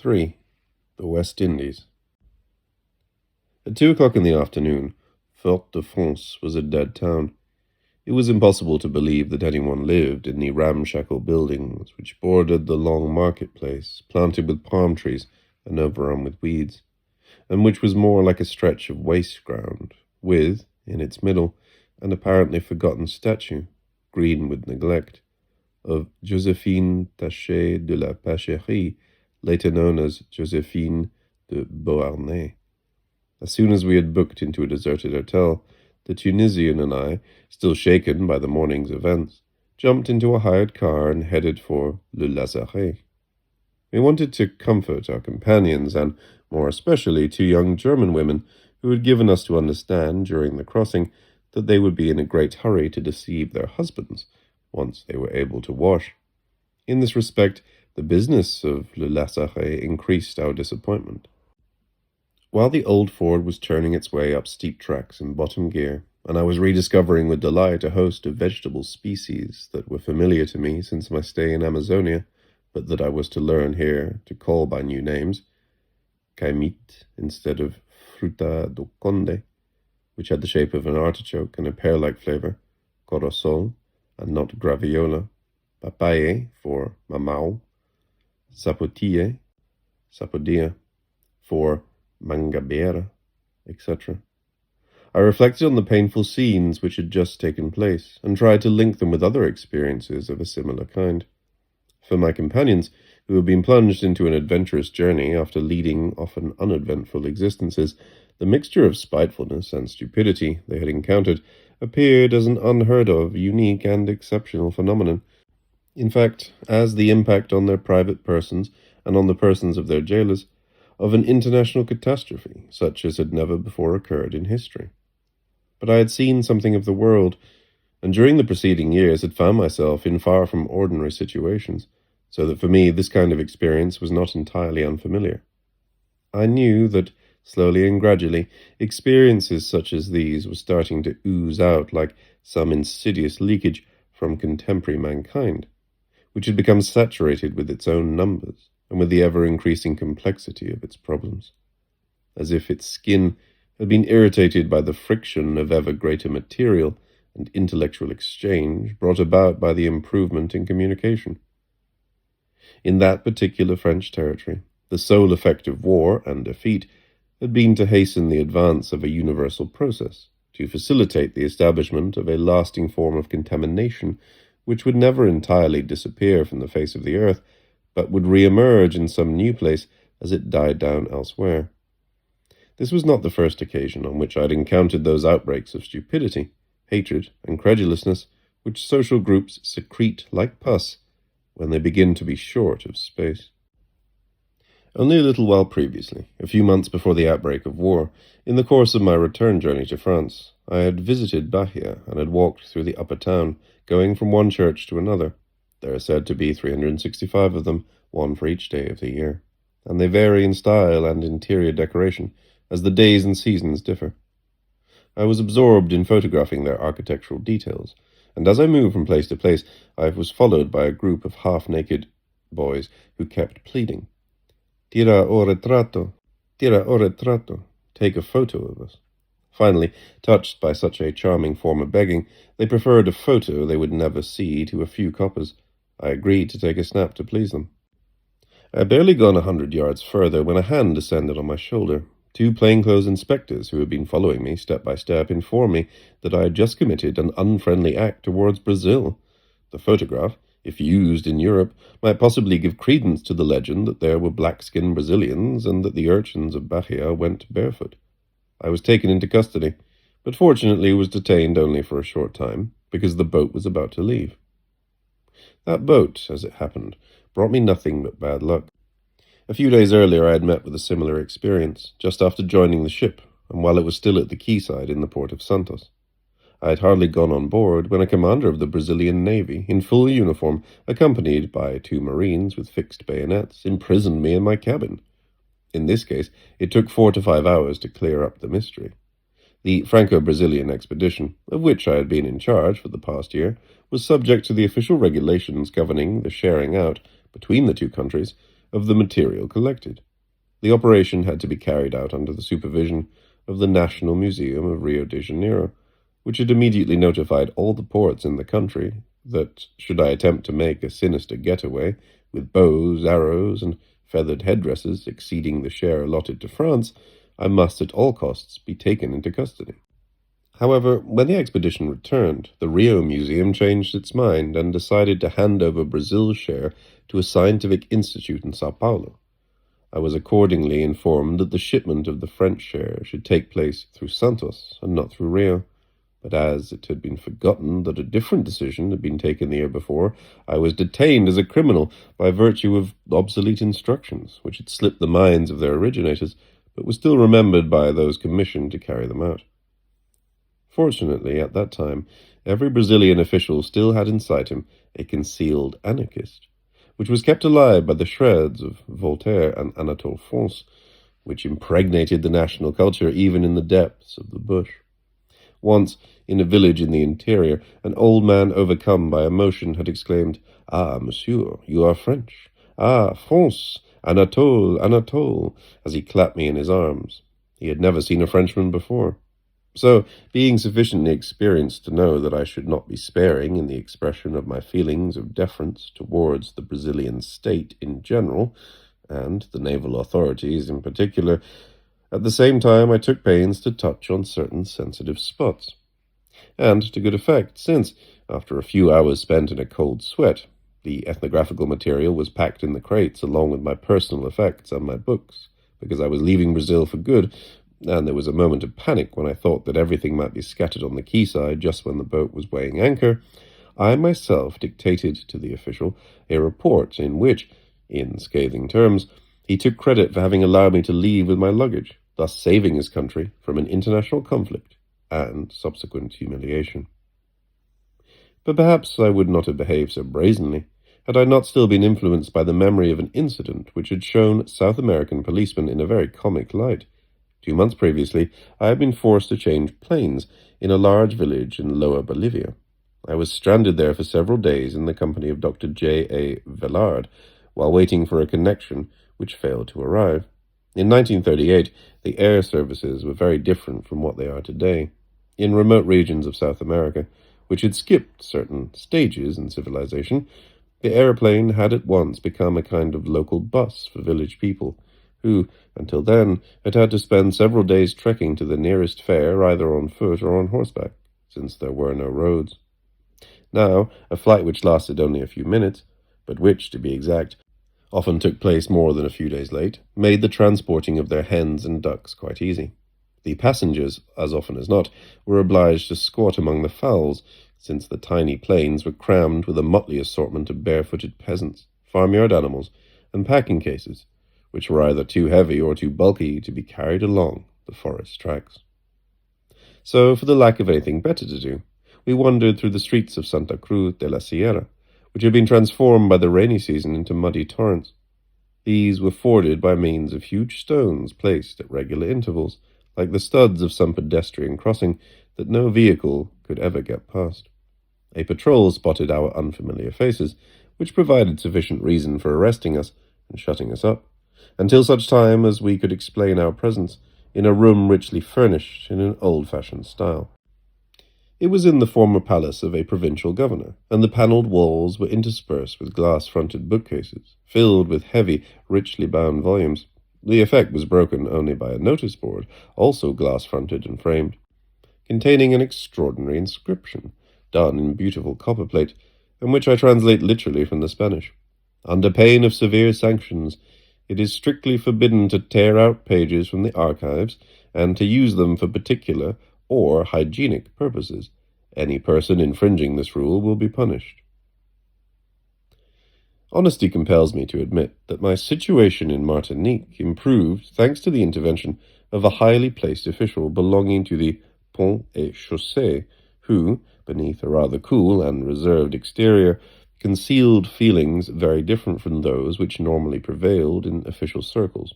3. The West Indies. At 2 o'clock in the afternoon, Fort-de-France was a dead town. It was impossible to believe that anyone lived in the ramshackle buildings which bordered the long marketplace, planted with palm trees and overrun with weeds, and which was more like a stretch of waste ground, with, in its middle, an apparently forgotten statue, green with neglect, of Joséphine Taché de la Pacherie, later known as Joséphine de Beauharnais. As soon as we had booked into a deserted hotel, the Tunisian and I, still shaken by the morning's events, jumped into a hired car and headed for Le Lazaret. We wanted to comfort our companions, and more especially 2 young German women who had given us to understand during the crossing that they would be in a great hurry to deceive their husbands once they were able to wash. In this respect, the business of Le Lazaret increased our disappointment. While the old Ford was turning its way up steep tracks in bottom gear, and I was rediscovering with delight a host of vegetable species that were familiar to me since my stay in Amazonia, but that I was to learn here to call by new names, caimite instead of fruta do conde, which had the shape of an artichoke and a pear-like flavor, corosol, and not graviola, papaye for mamao, sapotille, sapodilla for mangabeira, etc. I reflected on the painful scenes which had just taken place, and tried to link them with other experiences of a similar kind. For my companions, who had been plunged into an adventurous journey after leading often uneventful existences, the mixture of spitefulness and stupidity they had encountered appeared as an unheard-of, unique, and exceptional phenomenon. In fact, as the impact on their private persons and on the persons of their jailers of an international catastrophe, such as had never before occurred in history. But I had seen something of the world, and during the preceding years had found myself in far from ordinary situations, so that for me this kind of experience was not entirely unfamiliar. I knew that, slowly and gradually, experiences such as these were starting to ooze out like some insidious leakage from contemporary mankind, which had become saturated with its own numbers and with the ever-increasing complexity of its problems, as if its skin had been irritated by the friction of ever greater material and intellectual exchange brought about by the improvement in communication. In that particular French territory, the sole effect of war and defeat had been to hasten the advance of a universal process, to facilitate the establishment of a lasting form of contamination which would never entirely disappear from the face of the earth, but would re-emerge in some new place as it died down elsewhere. This was not the first occasion on which I had encountered those outbreaks of stupidity, hatred, and credulousness which social groups secrete like pus when they begin to be short of space. Only a little while previously, a few months before the outbreak of war, in the course of my return journey to France, I had visited Bahia and had walked through the upper town, going from one church to another. There are said to be 365 of them, one for each day of the year, and they vary in style and interior decoration as the days and seasons differ. I was absorbed in photographing their architectural details, and as I moved from place to place, I was followed by a group of half-naked boys who kept pleading, "Tira o retrato, tira o retrato, take a photo of us." Finally, touched by such a charming form of begging, they preferred a photo they would never see to a few coppers. I agreed to take a snap to please them. I had barely gone 100 yards further when a hand descended on my shoulder. 2 plainclothes inspectors who had been following me step by step informed me that I had just committed an unfriendly act towards Brazil. The photograph, if used in Europe, might possibly give credence to the legend that there were black-skinned Brazilians and that the urchins of Bahia went barefoot. I was taken into custody, but fortunately was detained only for a short time, because the boat was about to leave. That boat, as it happened, brought me nothing but bad luck. A few days earlier I had met with a similar experience, just after joining the ship, and while it was still at the quayside in the port of Santos. I had hardly gone on board when a commander of the Brazilian Navy, in full uniform, accompanied by 2 Marines with fixed bayonets, imprisoned me in my cabin. In this case, it took 4 to 5 hours to clear up the mystery. The Franco-Brazilian expedition, of which I had been in charge for the past year, was subject to the official regulations governing the sharing out, between the 2 countries, of the material collected. The operation had to be carried out under the supervision of the National Museum of Rio de Janeiro, which had immediately notified all the ports in the country that, should I attempt to make a sinister getaway, with bows, arrows, and feathered headdresses exceeding the share allotted to France, I must at all costs be taken into custody. However, when the expedition returned, the Rio Museum changed its mind and decided to hand over Brazil's share to a scientific institute in Sao Paulo. I was accordingly informed that the shipment of the French share should take place through Santos and not through Rio. But as it had been forgotten that a different decision had been taken the year before, I was detained as a criminal by virtue of obsolete instructions, which had slipped the minds of their originators, but were still remembered by those commissioned to carry them out. Fortunately, at that time, every Brazilian official still had inside him a concealed anarchist, which was kept alive by the shreds of Voltaire and Anatole France, which impregnated the national culture even in the depths of the bush. Once, in a village in the interior, an old man overcome by emotion had exclaimed, "Ah, monsieur, you are French. Ah, France, Anatole, Anatole," as he clapped me in his arms. He had never seen a Frenchman before. So, being sufficiently experienced to know that I should not be sparing in the expression of my feelings of deference towards the Brazilian state in general, and the naval authorities in particular, at the same time I took pains to touch on certain sensitive spots. And to good effect, since, after a few hours spent in a cold sweat, the ethnographical material was packed in the crates along with my personal effects and my books, because I was leaving Brazil for good, and there was a moment of panic when I thought that everything might be scattered on the quayside just when the boat was weighing anchor, I myself dictated to the official a report in which, in scathing terms, he took credit for having allowed me to leave with my luggage, thus saving his country from an international conflict and subsequent humiliation. But perhaps I would not have behaved so brazenly had I not still been influenced by the memory of an incident which had shown South American policemen in a very comic light. 2 months previously, I had been forced to change planes in a large village in Lower Bolivia. I was stranded there for several days in the company of Dr. J. A. Villard, while waiting for a connection which failed to arrive. In 1938, the air services were very different from what they are today. In remote regions of South America, which had skipped certain stages in civilization, the airplane had at once become a kind of local bus for village people, who, until then, had had to spend several days trekking to the nearest fair either on foot or on horseback, since there were no roads. Now, a flight which lasted only a few minutes, but which, to be exact, often took place more than a few days late, made the transporting of their hens and ducks quite easy. The passengers, as often as not, were obliged to squat among the fowls, since the tiny planes were crammed with a motley assortment of barefooted peasants, farmyard animals, and packing cases, which were either too heavy or too bulky to be carried along the forest tracks. So, for the lack of anything better to do, we wandered through the streets of Santa Cruz de la Sierra, which had been transformed by the rainy season into muddy torrents. These were forded by means of huge stones placed at regular intervals, like the studs of some pedestrian crossing that no vehicle could ever get past. A patrol spotted our unfamiliar faces, which provided sufficient reason for arresting us and shutting us up, until such time as we could explain our presence in a room richly furnished in an old-fashioned style. It was in the former palace of a provincial governor, and the panelled walls were interspersed with glass-fronted bookcases, filled with heavy, richly bound volumes. The effect was broken only by a notice board, also glass-fronted and framed, containing an extraordinary inscription, done in beautiful copperplate, and which I translate literally from the Spanish. Under pain of severe sanctions, it is strictly forbidden to tear out pages from the archives and to use them for particular or hygienic purposes. Any person infringing this rule will be punished. Honesty compels me to admit that my situation in Martinique improved thanks to the intervention of a highly placed official belonging to the Pont et Chaussée, who, beneath a rather cool and reserved exterior, concealed feelings very different from those which normally prevailed in official circles.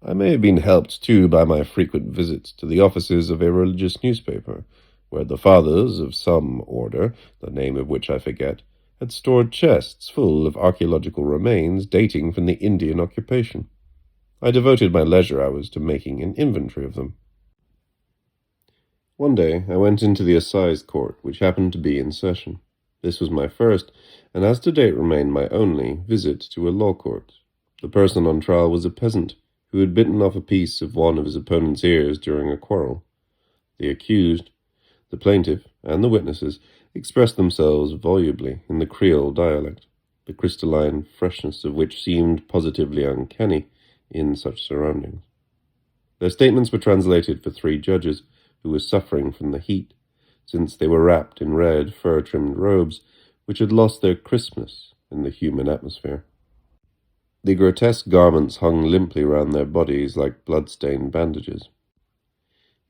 I may have been helped, too, by my frequent visits to the offices of a religious newspaper, where the fathers of some order, the name of which I forget, had stored chests full of archaeological remains dating from the Indian occupation. I devoted my leisure hours to making an inventory of them. One day I went into the assize court, which happened to be in session. This was my first, and as to date remained my only, visit to a law court. The person on trial was a peasant who had bitten off a piece of one of his opponent's ears during a quarrel. The accused, the plaintiff, and the witnesses expressed themselves volubly in the Creole dialect, the crystalline freshness of which seemed positively uncanny in such surroundings. Their statements were translated for three judges who were suffering from the heat, since they were wrapped in red, fur-trimmed robes which had lost their crispness in the humid atmosphere. The grotesque garments hung limply round their bodies like blood-stained bandages.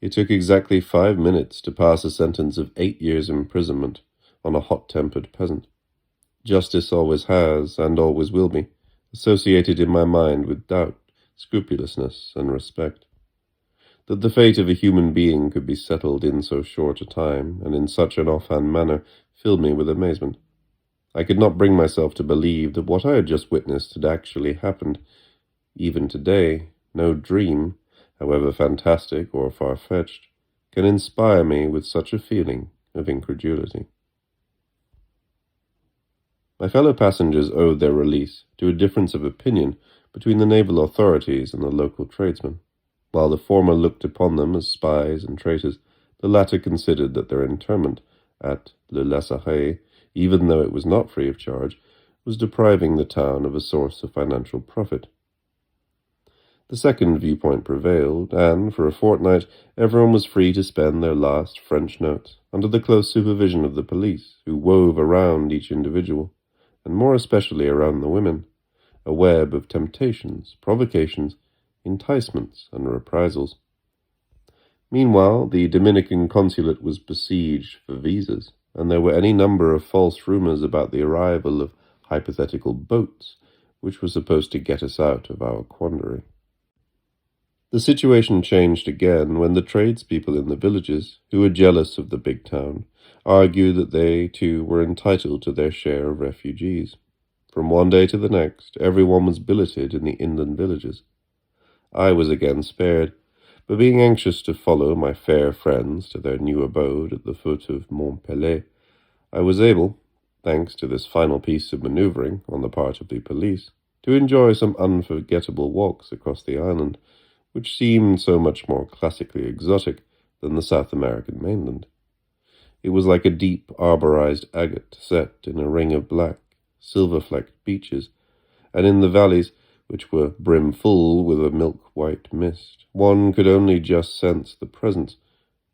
It took exactly 5 minutes to pass a sentence of 8 years' imprisonment on a hot-tempered peasant. Justice always has, and always will be, associated in my mind with doubt, scrupulousness, and respect. That the fate of a human being could be settled in so short a time, and in such an offhand manner, filled me with amazement. I could not bring myself to believe that what I had just witnessed had actually happened. Even today, no dream, however fantastic or far-fetched, can inspire me with such a feeling of incredulity. My fellow passengers owed their release to a difference of opinion between the naval authorities and the local tradesmen. While the former looked upon them as spies and traitors, the latter considered that their interment at Le Lazaret, even though it was not free of charge, was depriving the town of a source of financial profit. The second viewpoint prevailed, and for a fortnight everyone was free to spend their last French notes under the close supervision of the police, who wove around each individual, and more especially around the women, a web of temptations, provocations, enticements, and reprisals. Meanwhile, the Dominican consulate was besieged for visas, and there were any number of false rumors about the arrival of hypothetical boats, which were supposed to get us out of our quandary. The situation changed again when the tradespeople in the villages, who were jealous of the big town, argued that they, too, were entitled to their share of refugees. From one day to the next, everyone was billeted in the inland villages. I was again spared, but being anxious to follow my fair friends to their new abode at the foot of Mont Pelé, I was able, thanks to this final piece of maneuvering on the part of the police, to enjoy some unforgettable walks across the island, which seemed so much more classically exotic than the South American mainland. It was like a deep arborized agate set in a ring of black, silver-flecked beaches, and in the valleys, which were brim-full with a milk-white mist, one could only just sense the presence,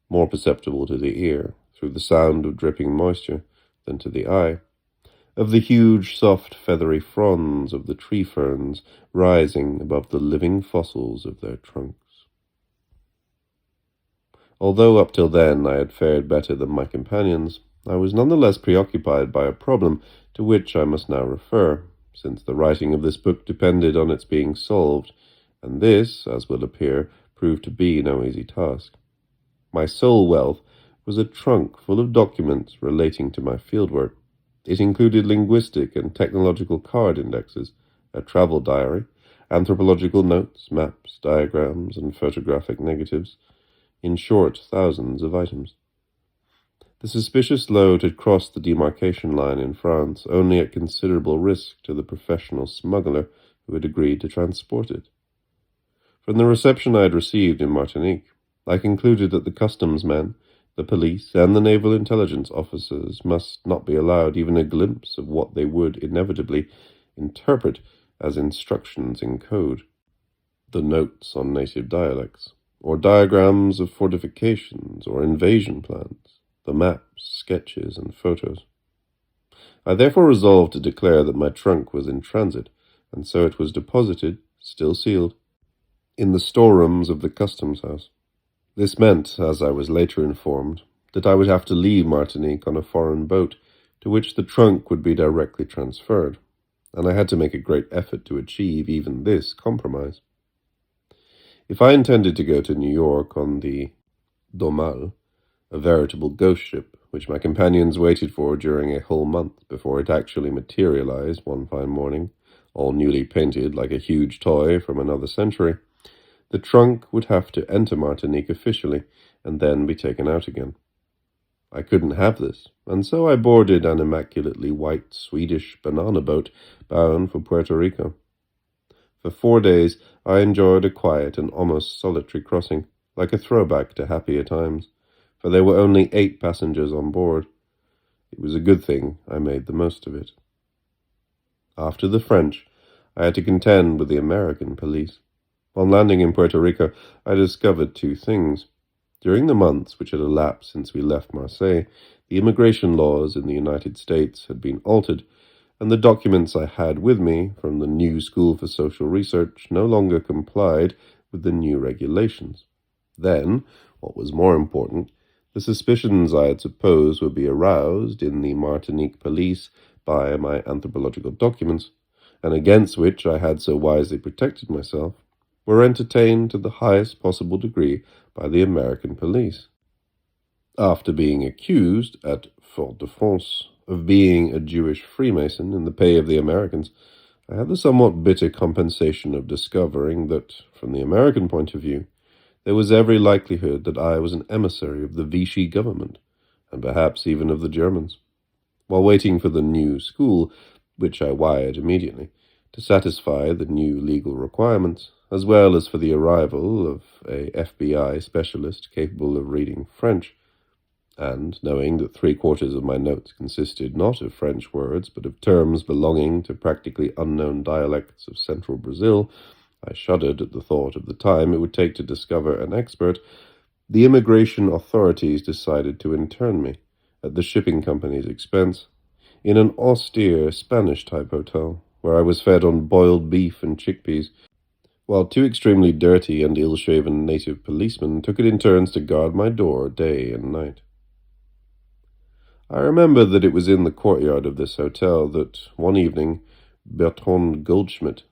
more perceptible to the ear, through the sound of dripping moisture, than to the eye, of the huge, soft, feathery fronds of the tree ferns rising above the living fossils of their trunks. Although up till then I had fared better than my companions, I was none the less preoccupied by a problem to which I must now refer, since the writing of this book depended on its being solved, and this, as will appear, proved to be no easy task. My sole wealth was a trunk full of documents relating to my fieldwork. It included linguistic and technological card indexes, a travel diary, anthropological notes, maps, diagrams, and photographic negatives. In short, thousands of items. The suspicious load had crossed the demarcation line in France only at considerable risk to the professional smuggler who had agreed to transport it. From the reception I had received in Martinique, I concluded that the customs men, the police, and the naval intelligence officers must not be allowed even a glimpse of what they would inevitably interpret as instructions in code, the notes on native dialects, or diagrams of fortifications or invasion plans, the maps, sketches, and photos. I therefore resolved to declare that my trunk was in transit, and so it was deposited, still sealed, in the storerooms of the customs house. This meant, as I was later informed, that I would have to leave Martinique on a foreign boat, to which the trunk would be directly transferred, and I had to make a great effort to achieve even this compromise. If I intended to go to New York on the Domal, a veritable ghost ship, which my companions waited for during a whole month before it actually materialized one fine morning, all newly painted like a huge toy from another century. The trunk would have to enter Martinique officially and then be taken out again. I couldn't have this, and so I boarded an immaculately white Swedish banana boat bound for Puerto Rico. For 4 days I enjoyed a quiet and almost solitary crossing, like a throwback to happier times, for there were only 8 passengers on board. It was a good thing I made the most of it. After the French, I had to contend with the American police. On landing in Puerto Rico, I discovered 2 things. During the months which had elapsed since we left Marseille, the immigration laws in the United States had been altered, and the documents I had with me from the new School for Social Research no longer complied with the new regulations. Then, what was more important, the suspicions I had supposed would be aroused in the Martinique police by my anthropological documents, and against which I had so wisely protected myself, were entertained to the highest possible degree by the American police. After being accused at Fort-de-France of being a Jewish Freemason in the pay of the Americans, I had the somewhat bitter compensation of discovering that, from the American point of view, there was every likelihood that I was an emissary of the Vichy government, and perhaps even of the Germans. While waiting for the new school, which I wired immediately, to satisfy the new legal requirements, as well as for the arrival of a FBI specialist capable of reading French, and knowing that 3/4 of my notes consisted not of French words, but of terms belonging to practically unknown dialects of central Brazil, I shuddered at the thought of the time it would take to discover an expert. The immigration authorities decided to intern me, at the shipping company's expense, in an austere Spanish-type hotel, where I was fed on boiled beef and chickpeas, while 2 extremely dirty and ill-shaven native policemen took it in turns to guard my door day and night. I remember that it was in the courtyard of this hotel that, one evening, Bertrand Goldschmidt,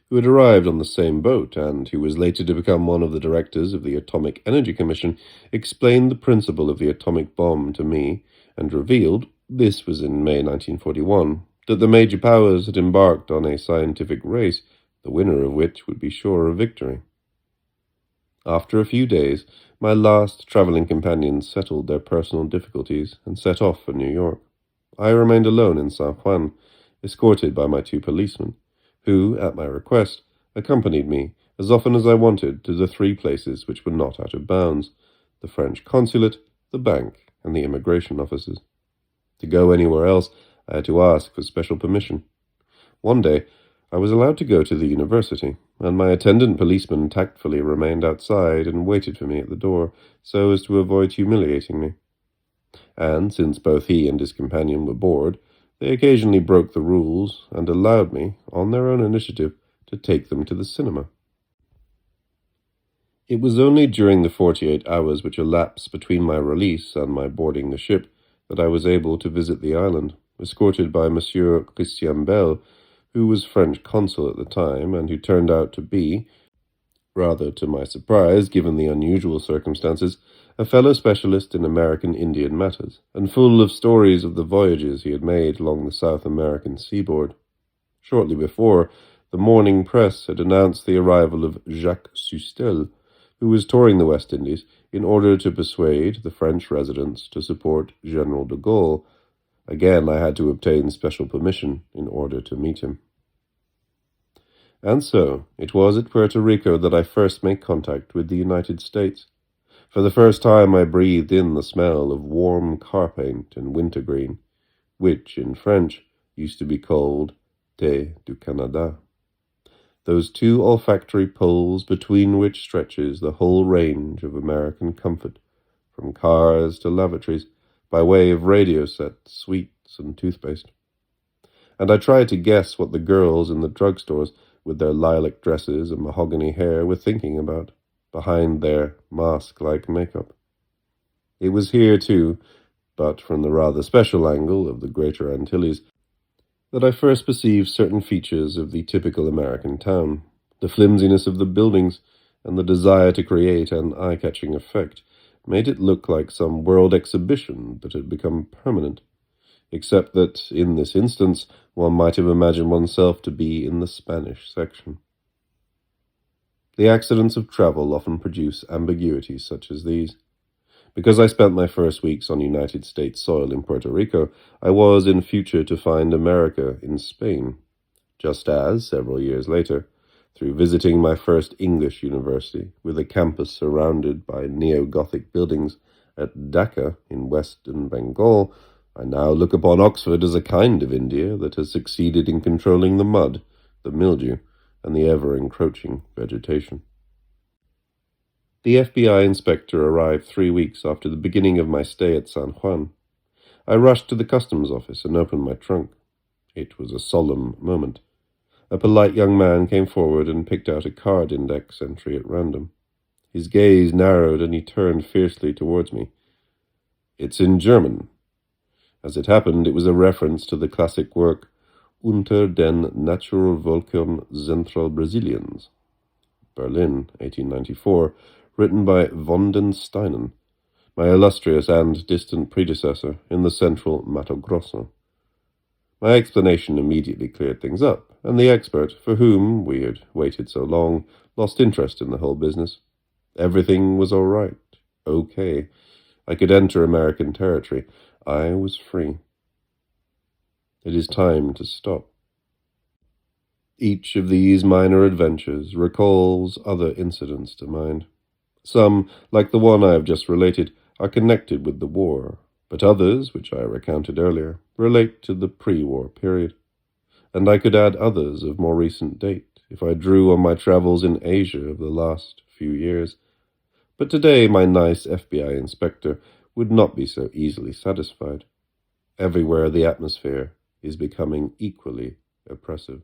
who had arrived on the same boat and who was later to become one of the directors of the Atomic Energy Commission, explained the principle of the atomic bomb to me and revealed, this was in May 1941, that the major powers had embarked on a scientific race, the winner of which would be sure of victory. After a few days, my last traveling companions settled their personal difficulties and set off for New York. I remained alone in San Juan, escorted by my 2 policemen, who, at my request, accompanied me as often as I wanted to the 3 places which were not out of bounds: the French consulate, the bank, and the immigration offices. To go anywhere else, I had to ask for special permission. One day, I was allowed to go to the university, and my attendant policeman tactfully remained outside and waited for me at the door, so as to avoid humiliating me. And since both he and his companion were bored, they occasionally broke the rules and allowed me, on their own initiative, to take them to the cinema. It was only during the 48 hours which elapsed between my release and my boarding the ship that I was able to visit the island, escorted by Monsieur Christian Bell, who was French consul at the time, and who turned out to be, rather to my surprise given the unusual circumstances, a fellow specialist in American Indian matters, and full of stories of the voyages he had made along the South American seaboard. Shortly before, the morning press had announced the arrival of Jacques Sustel, who was touring the West Indies in order to persuade the French residents to support General de Gaulle. Again, I had to obtain special permission in order to meet him. And so, it was at Puerto Rico that I first made contact with the United States. For the first time I breathed in the smell of warm car paint and wintergreen, which, in French, used to be called thé du Canada. Those 2 olfactory poles between which stretches the whole range of American comfort, from cars to lavatories, by way of radio sets, sweets, and toothpaste. And I tried to guess what the girls in the drugstores, with their lilac dresses and mahogany hair, were thinking about, behind their mask-like makeup. It was here, too, but from the rather special angle of the Greater Antilles, that I first perceived certain features of the typical American town, the flimsiness of the buildings, and the desire to create an eye-catching effect, made it look like some world exhibition that had become permanent, except that, in this instance, one might have imagined oneself to be in the Spanish section. The accidents of travel often produce ambiguities such as these. Because I spent my first weeks on United States soil in Puerto Rico, I was in future to find America in Spain, just as, several years later, through visiting my first English university, with a campus surrounded by neo-Gothic buildings at Dhaka in western Bengal, I now look upon Oxford as a kind of India that has succeeded in controlling the mud, the mildew, and the ever-encroaching vegetation. The FBI inspector arrived 3 weeks after the beginning of my stay at San Juan. I rushed to the customs office and opened my trunk. It was a solemn moment. A polite young man came forward and picked out a card index entry at random. His gaze narrowed and he turned fiercely towards me. "It's in German." As it happened, it was a reference to the classic work Unter den Naturvölkern Zentralbrasiliens, Berlin, 1894, written by von den Steinen, my illustrious and distant predecessor in the central Mato Grosso. My explanation immediately cleared things up, and the expert, for whom we had waited so long, lost interest in the whole business. Everything was all right. Okay. I could enter American territory. I was free. It is time to stop. Each of these minor adventures recalls other incidents to mind. Some, like the one I have just related, are connected with the war, but others, which I recounted earlier, relate to the pre-war period. And I could add others of more recent date, if I drew on my travels in Asia of the last few years. But today my nice FBI inspector would not be so easily satisfied. Everywhere the atmosphere is becoming equally oppressive.